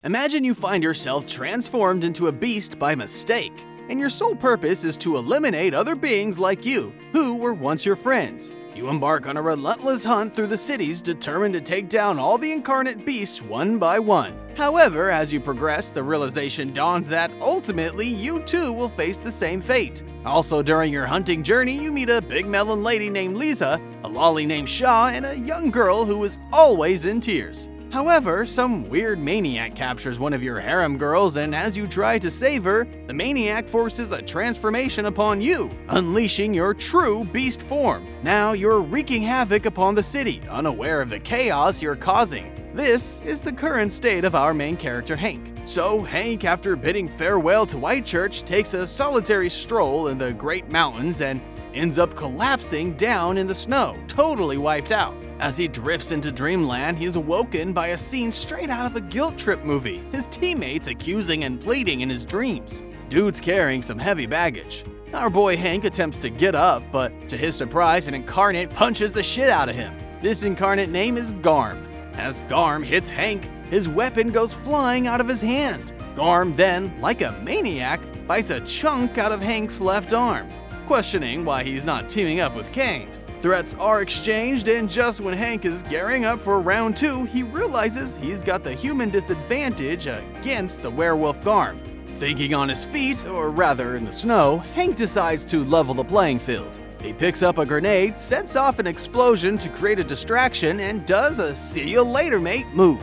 Imagine you find yourself transformed into a beast by mistake, and your sole purpose is to eliminate other beings like you, who were once your friends. You embark on a relentless hunt through the cities, determined to take down all the incarnate beasts one by one. However, as you progress, the realization dawns that ultimately you too will face the same fate. Also, during your hunting journey, you meet a big melon lady named Lisa, a lolly named Shaw, and a young girl who is always in tears. However, some weird maniac captures one of your harem girls, and as you try to save her, the maniac forces a transformation upon you, unleashing your true beast form. Now you're wreaking havoc upon the city, unaware of the chaos you're causing. This is the current state of our main character, Hank. So, Hank, after bidding farewell to Whitechurch, takes a solitary stroll in the Great Mountains and ends up collapsing down in the snow, totally wiped out. As he drifts into dreamland, he is awoken by a scene straight out of a guilt trip movie, his teammates accusing and pleading in his dreams. Dude's carrying some heavy baggage. Our boy Hank attempts to get up, but to his surprise, an incarnate punches the shit out of him. This incarnate name is Garm. As Garm hits Hank, his weapon goes flying out of his hand. Garm then, like a maniac, bites a chunk out of Hank's left arm, questioning why he's not teaming up with Kane. Threats are exchanged, and just when Hank is gearing up for round 2, he realizes he's got the human disadvantage against the werewolf Garm. Thinking on his feet, or rather in the snow, Hank decides to level the playing field. He picks up a grenade, sets off an explosion to create a distraction, and does a "see you later mate" move.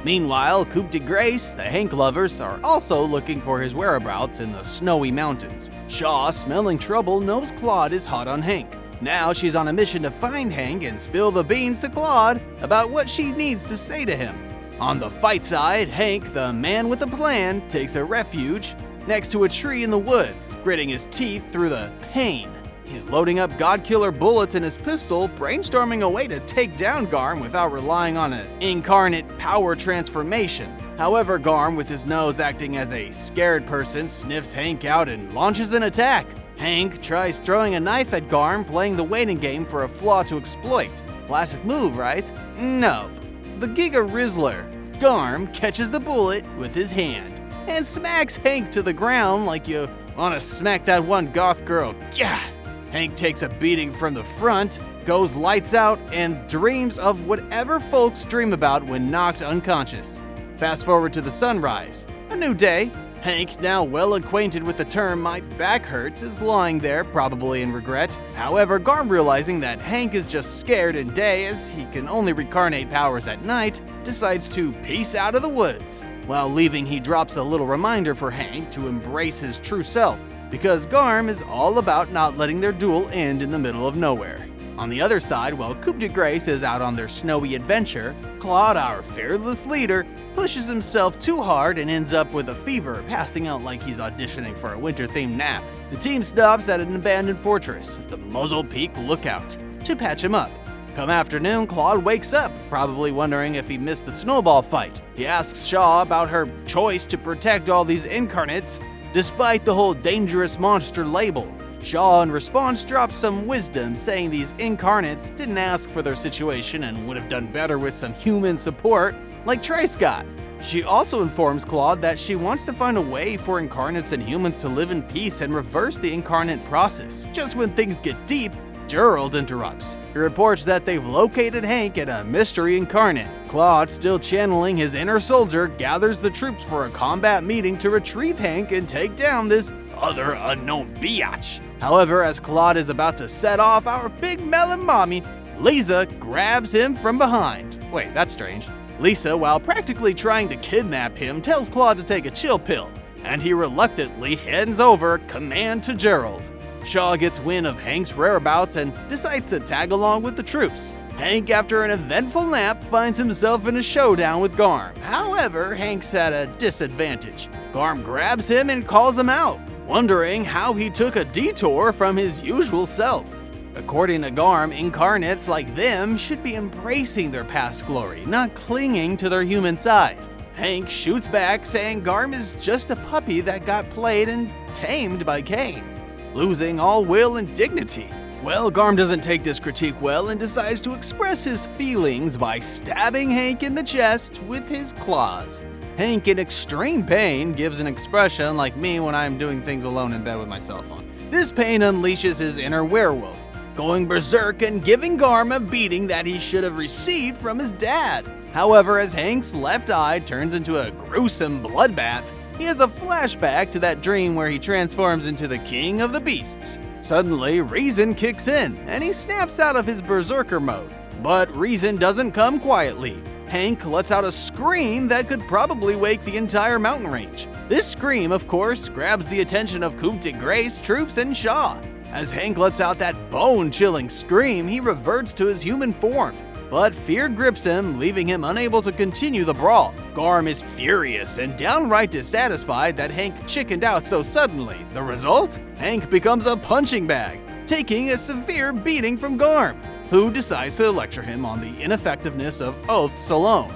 Meanwhile, Coup de Grace, the Hank lovers, are also looking for his whereabouts in the snowy mountains. Shaw, smelling trouble, knows Claude is hot on Hank. Now she's on a mission to find Hank and spill the beans to Claude about what she needs to say to him. On the fight side, Hank, the man with a plan, takes a refuge next to a tree in the woods, gritting his teeth through the pain. He's loading up God-killer bullets in his pistol, brainstorming a way to take down Garm without relying on an incarnate power transformation. However, Garm, with his nose acting as a scared person, sniffs Hank out and launches an attack. Hank tries throwing a knife at Garm, playing the waiting game for a flaw to exploit. Classic move, right? Nope. The Giga Rizzler. Garm catches the bullet with his hand and smacks Hank to the ground like you want to smack that one goth girl. Yeah. Hank takes a beating from the front, goes lights out, and dreams of whatever folks dream about when knocked unconscious. Fast forward to the sunrise. A new day. Hank, now well acquainted with the term "my back hurts," is lying there, probably in regret. However, Garm, realizing that Hank is just scared in day as he can only reincarnate powers at night, decides to peace out of the woods. While leaving, he drops a little reminder for Hank to embrace his true self, because Garm is all about not letting their duel end in the middle of nowhere. On the other side, while Coup de Grace is out on their snowy adventure, Claude, our fearless leader, pushes himself too hard and ends up with a fever, passing out like he's auditioning for a winter-themed nap. The team stops at an abandoned fortress, the Muzzle Peak Lookout, to patch him up. Come afternoon, Claude wakes up, probably wondering if he missed the snowball fight. He asks Shaw about her choice to protect all these incarnates, despite the whole dangerous monster label. Shaw, in response, drops some wisdom, saying these incarnates didn't ask for their situation and would have done better with some human support, like Trace got. She also informs Claude that she wants to find a way for incarnates and humans to live in peace and reverse the incarnate process. Just when things get deep, Gerald interrupts. He reports that they've located Hank at a mystery incarnate. Claude, still channeling his inner soldier, gathers the troops for a combat meeting to retrieve Hank and take down this other unknown biatch. However, as Claude is about to set off, our big melon mommy, Lisa, grabs him from behind. Wait, that's strange. Lisa, while practically trying to kidnap him, tells Claude to take a chill pill, and he reluctantly hands over command to Gerald. Shaw gets wind of Hank's whereabouts and decides to tag along with the troops. Hank, after an eventful nap, finds himself in a showdown with Garm. However, Hank's at a disadvantage. Garm grabs him and calls him out, wondering how he took a detour from his usual self. According to Garm, incarnates like them should be embracing their past glory, not clinging to their human side. Hank shoots back, saying Garm is just a puppy that got played and tamed by Kane, losing all will and dignity. Well, Garm doesn't take this critique well and decides to express his feelings by stabbing Hank in the chest with his claws. Hank, in extreme pain, gives an expression like me when I'm doing things alone in bed with my cell phone. This pain unleashes his inner werewolf, going berserk and giving Garm a beating that he should have received from his dad. However, as Hank's left eye turns into a gruesome bloodbath, he has a flashback to that dream where he transforms into the king of the beasts. Suddenly, reason kicks in, and he snaps out of his berserker mode. But reason doesn't come quietly. Hank lets out a scream that could probably wake the entire mountain range. This scream, of course, grabs the attention of Coup de Grace troops and Shaw. As Hank lets out that bone-chilling scream, he reverts to his human form. But fear grips him, leaving him unable to continue the brawl. Garm is furious and downright dissatisfied that Hank chickened out so suddenly. The result? Hank becomes a punching bag, taking a severe beating from Garm, who decides to lecture him on the ineffectiveness of oaths alone.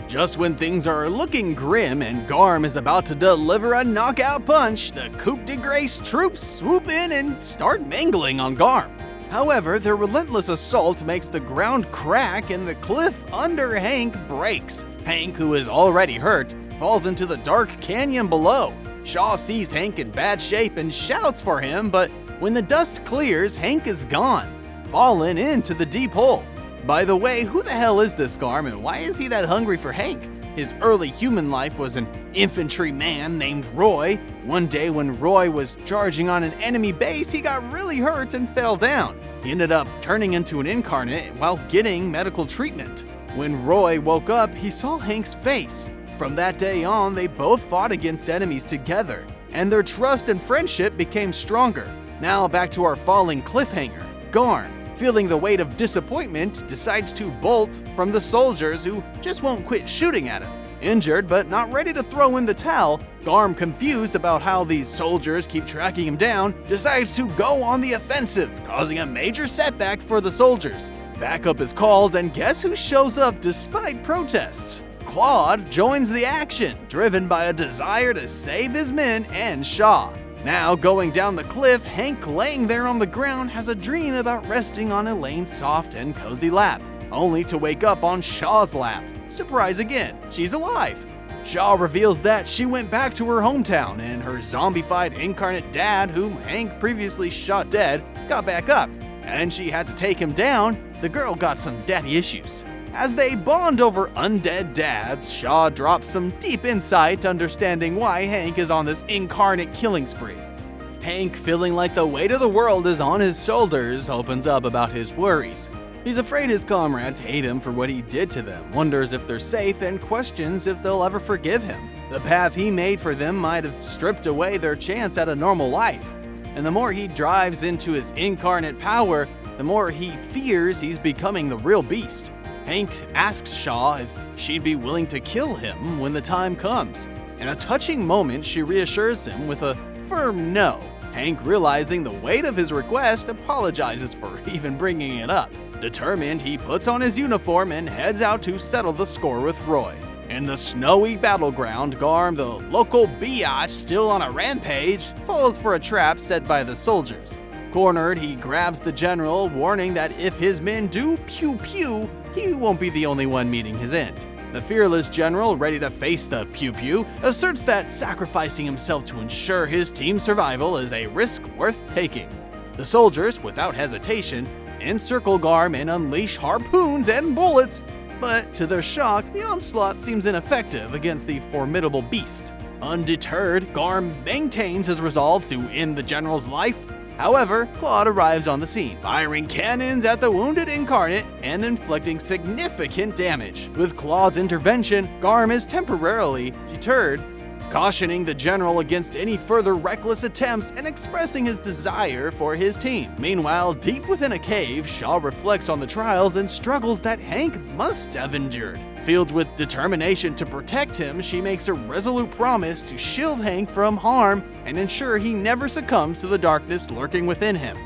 Just when things are looking grim and Garm is about to deliver a knockout punch, the Coup de Grace troops swoop in and start mangling on Garm. However, their relentless assault makes the ground crack and the cliff under Hank breaks. Hank, who is already hurt, falls into the dark canyon below. Shaw sees Hank in bad shape and shouts for him, but when the dust clears, Hank is gone, fallen into the deep hole. By the way, who the hell is this Garm and why is he that hungry for Hank? His early human life was an infantryman named Roy. One day when Roy was charging on an enemy base, he got really hurt and fell down. He ended up turning into an incarnate while getting medical treatment. When Roy woke up, he saw Hank's face. From that day on, they both fought against enemies together, and their trust and friendship became stronger. Now back to our falling cliffhanger. Garm, feeling the weight of disappointment, decides to bolt from the soldiers who just won't quit shooting at him. Injured but not ready to throw in the towel, Garm, confused about how these soldiers keep tracking him down, decides to go on the offensive, causing a major setback for the soldiers. Backup is called, and guess who shows up despite protests? Claude joins the action, driven by a desire to save his men and Shaw. Now, going down the cliff, Hank, laying there on the ground, has a dream about resting on Elaine's soft and cozy lap, only to wake up on Shaw's lap. Surprise again, she's alive. Shaw reveals that she went back to her hometown and her zombified incarnate dad, whom Hank previously shot dead, got back up, and she had to take him down. The girl got some daddy issues. As they bond over undead dads, Shaw drops some deep insight understanding why Hank is on this incarnate killing spree. Hank, feeling like the weight of the world is on his shoulders, opens up about his worries. He's afraid his comrades hate him for what he did to them, wonders if they're safe, and questions if they'll ever forgive him. The path he made for them might have stripped away their chance at a normal life. And the more he drives into his incarnate power, the more he fears he's becoming the real beast. Hank asks Shaw if she'd be willing to kill him when the time comes. In a touching moment, she reassures him with a firm no. Hank, realizing the weight of his request, apologizes for even bringing it up. Determined, he puts on his uniform and heads out to settle the score with Roy. In the snowy battleground, Garm, the local biatch still on a rampage, falls for a trap set by the soldiers. Cornered, he grabs the general, warning that if his men do pew-pew, he won't be the only one meeting his end. The fearless general, ready to face the pew-pew, asserts that sacrificing himself to ensure his team's survival is a risk worth taking. The soldiers, without hesitation, encircle Garm and unleash harpoons and bullets, but to their shock, the onslaught seems ineffective against the formidable beast. Undeterred, Garm maintains his resolve to end the general's life. However, Claude arrives on the scene, firing cannons at the wounded incarnate and inflicting significant damage. With Claude's intervention, Garm is temporarily deterred, cautioning the general against any further reckless attempts and expressing his desire for his team. Meanwhile, deep within a cave, Shaw reflects on the trials and struggles that Hank must have endured. Filled with determination to protect him, she makes a resolute promise to shield Hank from harm and ensure he never succumbs to the darkness lurking within him.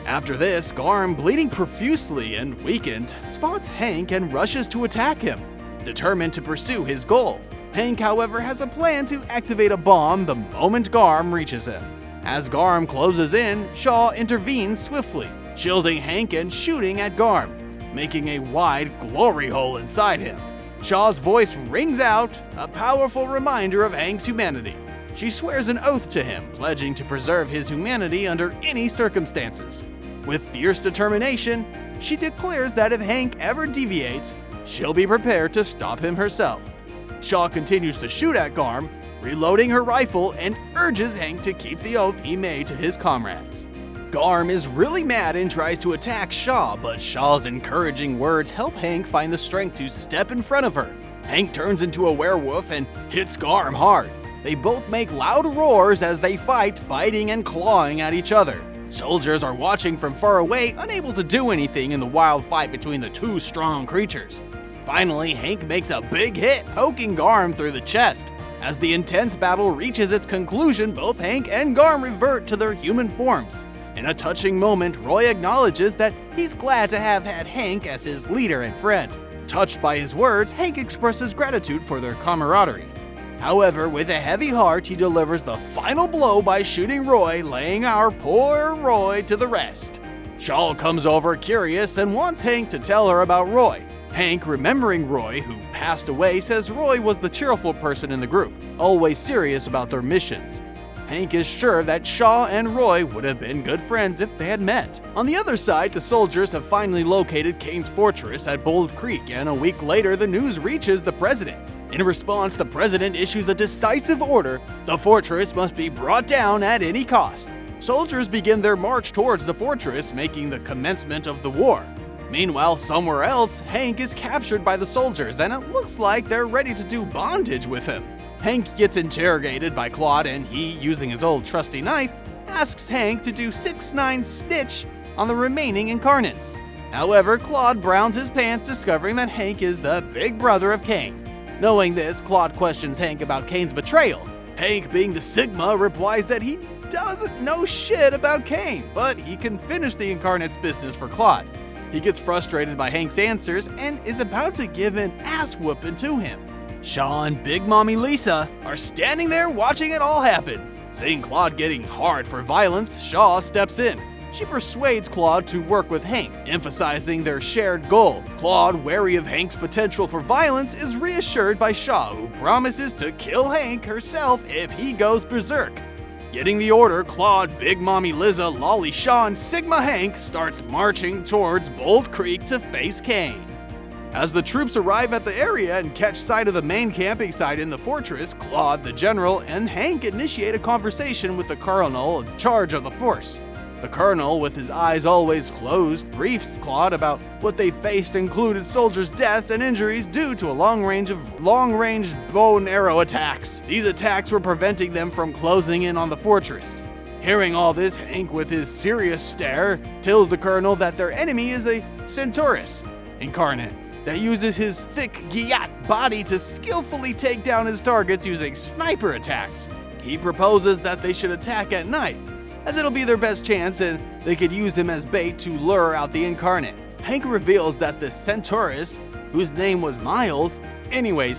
After this, Garm, bleeding profusely and weakened, spots Hank and rushes to attack him, determined to pursue his goal. Hank, however, has a plan to activate a bomb the moment Garm reaches him. As Garm closes in, Shaw intervenes swiftly, shielding Hank and shooting at Garm, making a wide glory hole inside him. Shaw's voice rings out, a powerful reminder of Hank's humanity. She swears an oath to him, pledging to preserve his humanity under any circumstances. With fierce determination, she declares that if Hank ever deviates, she'll be prepared to stop him herself. Shaw continues to shoot at Garm, reloading her rifle, and urges Hank to keep the oath he made to his comrades. Garm is really mad and tries to attack Shaw, but Shaw's encouraging words help Hank find the strength to step in front of her. Hank turns into a werewolf and hits Garm hard. They both make loud roars as they fight, biting and clawing at each other. Soldiers are watching from far away, unable to do anything in the wild fight between the two strong creatures. Finally, Hank makes a big hit, poking Garm through the chest. As the intense battle reaches its conclusion, both Hank and Garm revert to their human forms. In a touching moment, Roy acknowledges that he's glad to have had Hank as his leader and friend. Touched by his words, Hank expresses gratitude for their camaraderie. However, with a heavy heart, he delivers the final blow by shooting Roy, laying our poor Roy to the rest. Shaw comes over curious and wants Hank to tell her about Roy. Hank, remembering Roy, who passed away, says Roy was the cheerful person in the group, always serious about their missions. Hank is sure that Shaw and Roy would have been good friends if they had met. On the other side, the soldiers have finally located Kane's fortress at Bold Creek, and a week later the news reaches the president. In response, the president issues a decisive order: the fortress must be brought down at any cost. Soldiers begin their march towards the fortress, making the commencement of the war. Meanwhile, somewhere else, Hank is captured by the soldiers, and it looks like they're ready to do bondage with him. Hank gets interrogated by Claude, and he, using his old trusty knife, asks Hank to do 6-9 stitch on the remaining incarnates. However, Claude browns his pants, discovering that Hank is the big brother of Kane. Knowing this, Claude questions Hank about Kane's betrayal. Hank, being the Sigma, replies that he doesn't know shit about Kane, but he can finish the incarnate's business for Claude. He gets frustrated by Hank's answers and is about to give an ass-whooping to him. Shaw and Big Mommy Lisa are standing there watching it all happen. Seeing Claude getting hard for violence, Shaw steps in. She persuades Claude to work with Hank, emphasizing their shared goal. Claude, wary of Hank's potential for violence, is reassured by Shaw, who promises to kill Hank herself if he goes berserk. Getting the order, Claude, Big Mommy Liza, Lolly Shaw, and Sigma Hank starts marching towards Bold Creek to face Kane. As the troops arrive at the area and catch sight of the main camping site in the fortress, Claude, the general, and Hank initiate a conversation with the colonel in charge of the force. The colonel, with his eyes always closed, briefs Claude about what they faced included soldiers' deaths and injuries due to a long-range bow and arrow attacks. These attacks were preventing them from closing in on the fortress. Hearing all this, Hank, with his serious stare, tells the colonel that their enemy is a Centaurus incarnate that uses his thick Gyat body to skillfully take down his targets using sniper attacks. He proposes that they should attack at night, as it'll be their best chance and they could use him as bait to lure out the incarnate. Hank reveals that the Centaurus, whose name was Miles,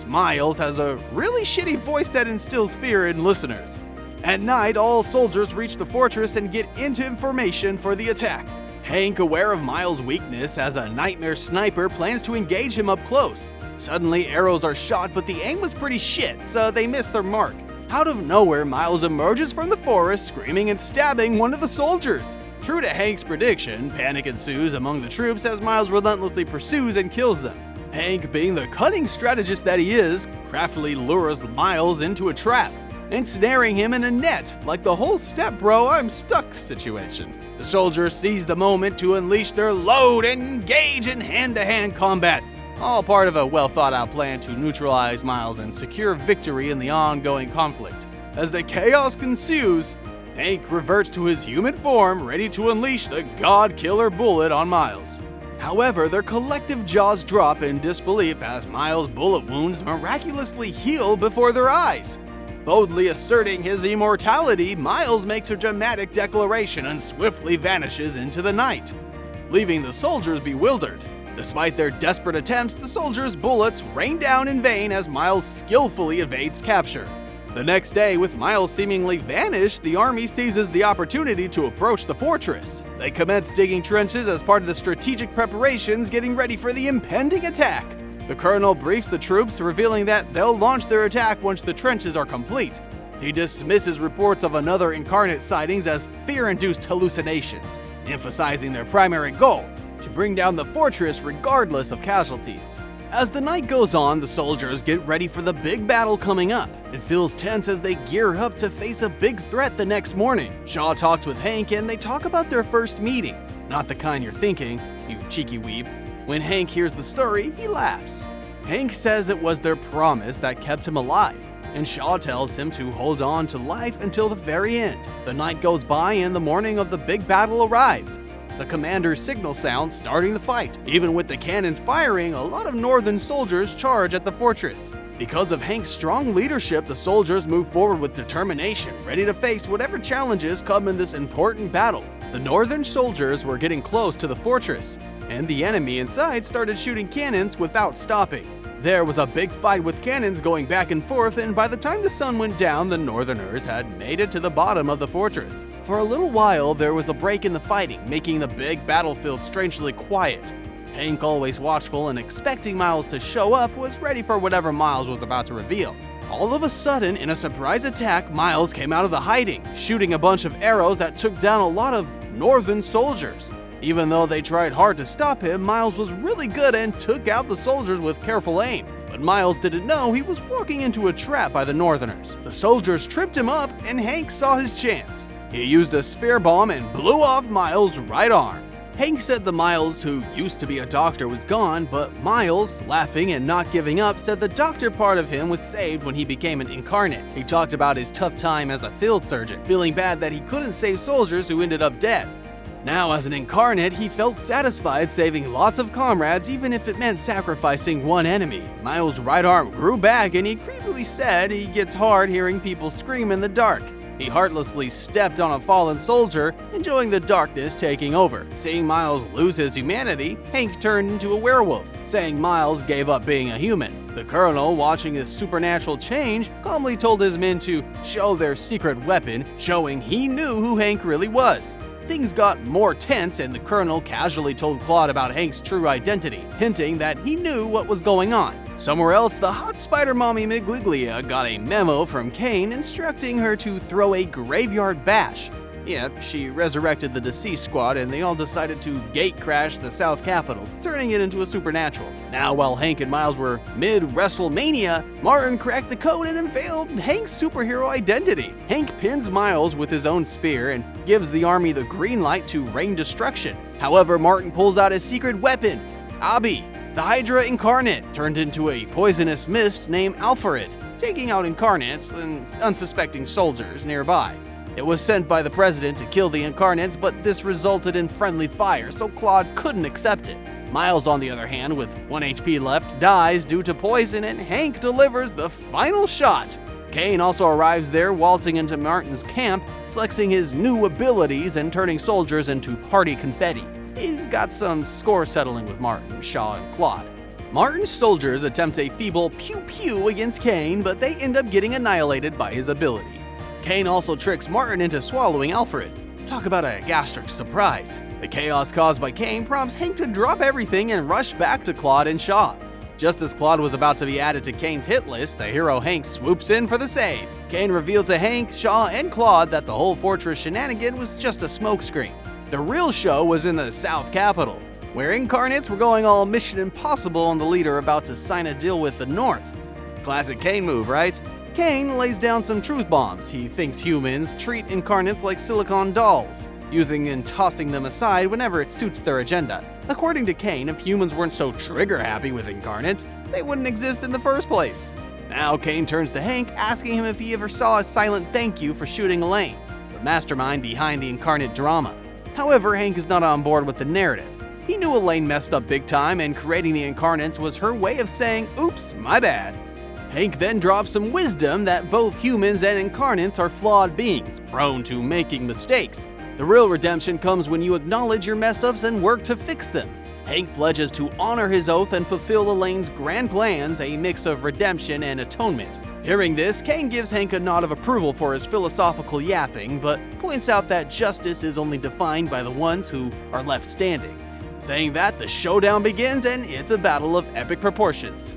Miles has a really shitty voice that instills fear in listeners. At night, all soldiers reach the fortress and get into information for the attack. Hank, aware of Miles' weakness as a nightmare sniper, plans to engage him up close. Suddenly, arrows are shot, but the aim was pretty shit, so they miss their mark. Out of nowhere, Miles emerges from the forest, screaming and stabbing one of the soldiers. True to Hank's prediction, panic ensues among the troops as Miles relentlessly pursues and kills them. Hank, being the cunning strategist that he is, craftily lures Miles into a trap, ensnaring him in a net, like the whole "step bro, I'm stuck" situation. The soldiers seize the moment to unleash their load and engage in hand-to-hand combat, all part of a well-thought-out plan to neutralize Miles and secure victory in the ongoing conflict. As the chaos ensues, Hank reverts to his human form, ready to unleash the God-killer bullet on Miles. However, their collective jaws drop in disbelief as Miles' bullet wounds miraculously heal before their eyes. Boldly asserting his immortality, Miles makes a dramatic declaration and swiftly vanishes into the night, leaving the soldiers bewildered. Despite their desperate attempts, the soldiers' bullets rain down in vain as Miles skillfully evades capture. The next day, with Miles seemingly vanished, the army seizes the opportunity to approach the fortress. They commence digging trenches as part of the strategic preparations, getting ready for the impending attack. The colonel briefs the troops, revealing that they'll launch their attack once the trenches are complete. He dismisses reports of another incarnate sightings as fear-induced hallucinations, emphasizing their primary goal, to bring down the fortress regardless of casualties. As the night goes on, the soldiers get ready for the big battle coming up. It feels tense as they gear up to face a big threat the next morning. Shaw talks with Hank and they talk about their first meeting. Not the kind you're thinking, you cheeky weeb. When Hank hears the story, he laughs. Hank says it was their promise that kept him alive, and Shaw tells him to hold on to life until the very end. The night goes by and the morning of the big battle arrives. The commander's signal sounds, starting the fight. Even with the cannons firing, a lot of northern soldiers charge at the fortress. Because of Hank's strong leadership, the soldiers move forward with determination, ready to face whatever challenges come in this important battle. The northern soldiers were getting close to the fortress, and the enemy inside started shooting cannons without stopping. There was a big fight with cannons going back and forth, and by the time the sun went down, the northerners had made it to the bottom of the fortress. For a little while, there was a break in the fighting, making the big battlefield strangely quiet. Hank, always watchful and expecting Miles to show up, was ready for whatever Miles was about to reveal. All of a sudden, in a surprise attack, Miles came out of the hiding, shooting a bunch of arrows that took down a lot of northern soldiers. Even though they tried hard to stop him, Miles was really good and took out the soldiers with careful aim. But Miles didn't know he was walking into a trap by the northerners. The soldiers tripped him up and Hank saw his chance. He used a spear bomb and blew off Miles' right arm. Hank said the Miles who used to be a doctor was gone, but Miles, laughing and not giving up, said the doctor part of him was saved when he became an incarnate. He talked about his tough time as a field surgeon, feeling bad that he couldn't save soldiers who ended up dead. Now, as an incarnate, he felt satisfied saving lots of comrades, even if it meant sacrificing one enemy. Miles' right arm grew back, and he creepily said he gets hard hearing people scream in the dark. He heartlessly stepped on a fallen soldier, enjoying the darkness taking over. Seeing Miles lose his humanity, Hank turned into a werewolf, saying Miles gave up being a human. The colonel, watching his supernatural change, calmly told his men to show their secret weapon, showing he knew who Hank really was. Things got more tense and the colonel casually told Claude about Hank's true identity, hinting that he knew what was going on. Somewhere else, the hot spider mommy Migliglia got a memo from Kane instructing her to throw a graveyard bash. Yep, she resurrected the deceased squad and they all decided to gate crash the South Capitol, turning it into a supernatural. Now, while Hank and Miles were mid-WrestleMania, Martin cracked the code and unveiled Hank's superhero identity. Hank pins Miles with his own spear and gives the army the green light to rain destruction. However, Martin pulls out his secret weapon, Abi, the Hydra incarnate, turned into a poisonous mist named Alfred, taking out incarnates and unsuspecting soldiers nearby. It was sent by the president to kill the incarnates, but this resulted in friendly fire, so Claude couldn't accept it. Miles, on the other hand, with 1 HP left, dies due to poison, and Hank delivers the final shot. Kane also arrives there, waltzing into Martin's camp, flexing his new abilities and turning soldiers into party confetti. He's got some score settling with Martin, Shaw, and Claude. Martin's soldiers attempt a feeble pew-pew against Kane, but they end up getting annihilated by his ability. Kane also tricks Martin into swallowing Alfred. Talk about a gastric surprise. The chaos caused by Kane prompts Hank to drop everything and rush back to Claude and Shaw. Just as Claude was about to be added to Kane's hit list, the hero Hank swoops in for the save. Kane revealed to Hank, Shaw, and Claude that the whole fortress shenanigan was just a smokescreen. The real show was in the South Capitol, where incarnates were going all Mission Impossible and the leader about to sign a deal with the North. Classic Kane move, right? Kane lays down some truth bombs. He thinks humans treat incarnates like silicone dolls, using and tossing them aside whenever it suits their agenda. According to Kane, if humans weren't so trigger-happy with incarnates, they wouldn't exist in the first place. Now Kane turns to Hank, asking him if he ever saw a silent thank you for shooting Elaine, the mastermind behind the incarnate drama. However, Hank is not on board with the narrative. He knew Elaine messed up big time, and creating the incarnates was her way of saying, "Oops, my bad." Hank then drops some wisdom that both humans and incarnates are flawed beings, prone to making mistakes. The real redemption comes when you acknowledge your mess-ups and work to fix them. Hank pledges to honor his oath and fulfill Elaine's grand plans, a mix of redemption and atonement. Hearing this, Kane gives Hank a nod of approval for his philosophical yapping, but points out that justice is only defined by the ones who are left standing. saying that the showdown begins and it's a battle of epic proportions.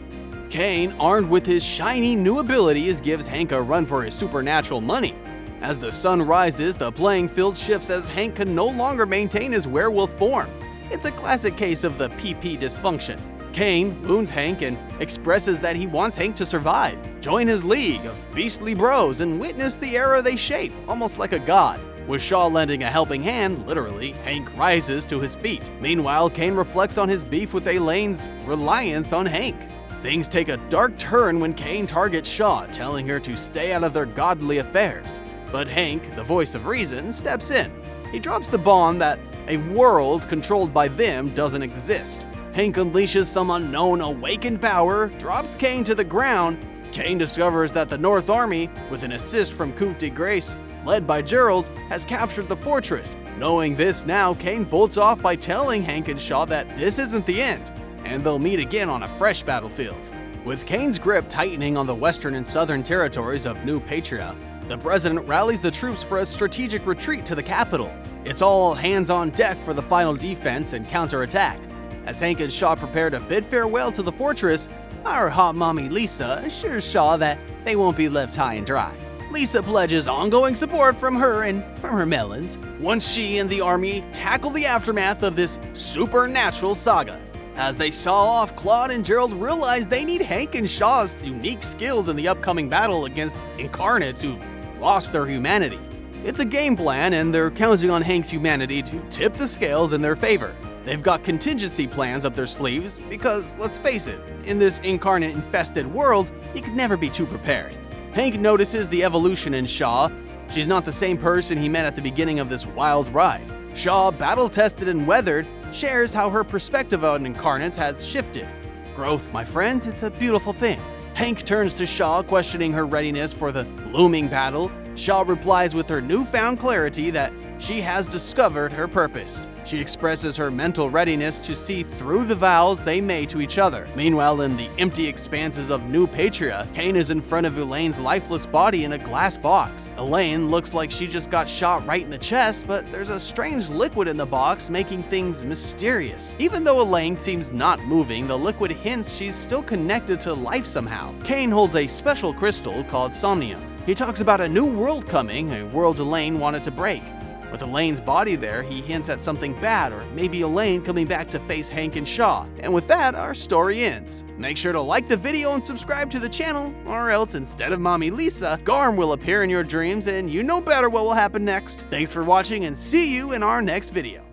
Kane, armed with his shiny new abilities, gives Hank a run for his supernatural money. As the sun rises, the playing field shifts as Hank can no longer maintain his werewolf form. It's a classic case of the PP dysfunction. Kane wounds Hank and expresses that he wants Hank to survive, join his league of beastly bros, and witness the era they shape, almost like a god. With Shaw lending a helping hand, literally, Hank rises to his feet. Meanwhile, Kane reflects on his beef with Elaine's reliance on Hank. Things take a dark turn when Kane targets Shaw, telling her to stay out of their godly affairs. But Hank, the voice of reason, steps in. He drops the bomb that a world controlled by them doesn't exist. Hank unleashes some unknown awakened power, drops Kane to the ground. Kane discovers that the North Army, with an assist from Coup de Grace, led by Gerald, has captured the fortress. Knowing this now, Kane bolts off by telling Hank and Shaw that this isn't the end, and they'll meet again on a fresh battlefield. With Kane's grip tightening on the western and southern territories of New Patria, the president rallies the troops for a strategic retreat to the capital. It's all hands on deck for the final defense and counterattack. As Hank and Shaw prepare to bid farewell to the fortress, our hot mommy Lisa assures Shaw that they won't be left high and dry. Lisa pledges ongoing support from her and from her melons once she and the army tackle the aftermath of this supernatural saga. As they saw off, Claude and Gerald realize they need Hank and Shaw's unique skills in the upcoming battle against incarnates who've lost their humanity. It's a game plan, and they're counting on Hank's humanity to tip the scales in their favor. They've got contingency plans up their sleeves because, let's face it, in this incarnate-infested world, you could never be too prepared. Hank notices the evolution in Shaw. She's not the same person he met at the beginning of this wild ride. Shaw, battle-tested and weathered, shares how her perspective on incarnates has shifted. Growth, my friends, it's a beautiful thing. Hank turns to Shaw, questioning her readiness for the looming battle. Shaw replies with her newfound clarity that she has discovered her purpose. She expresses her mental readiness to see through the vows they made to each other. Meanwhile, in the empty expanses of New Patria, Kane is in front of Elaine's lifeless body in a glass box. Elaine looks like she just got shot right in the chest, but there's a strange liquid in the box making things mysterious. Even though Elaine seems not moving, the liquid hints she's still connected to life somehow. Kane holds a special crystal called Somnium. He talks about a new world coming, a world Elaine wanted to break. With Elaine's body there, he hints at something bad, or maybe Elaine coming back to face Hank and Shaw. And with that, our story ends. Make sure to like the video and subscribe to the channel, or else instead of Mommy Lisa, Garm will appear in your dreams and you know better what will happen next. Thanks for watching and see you in our next video.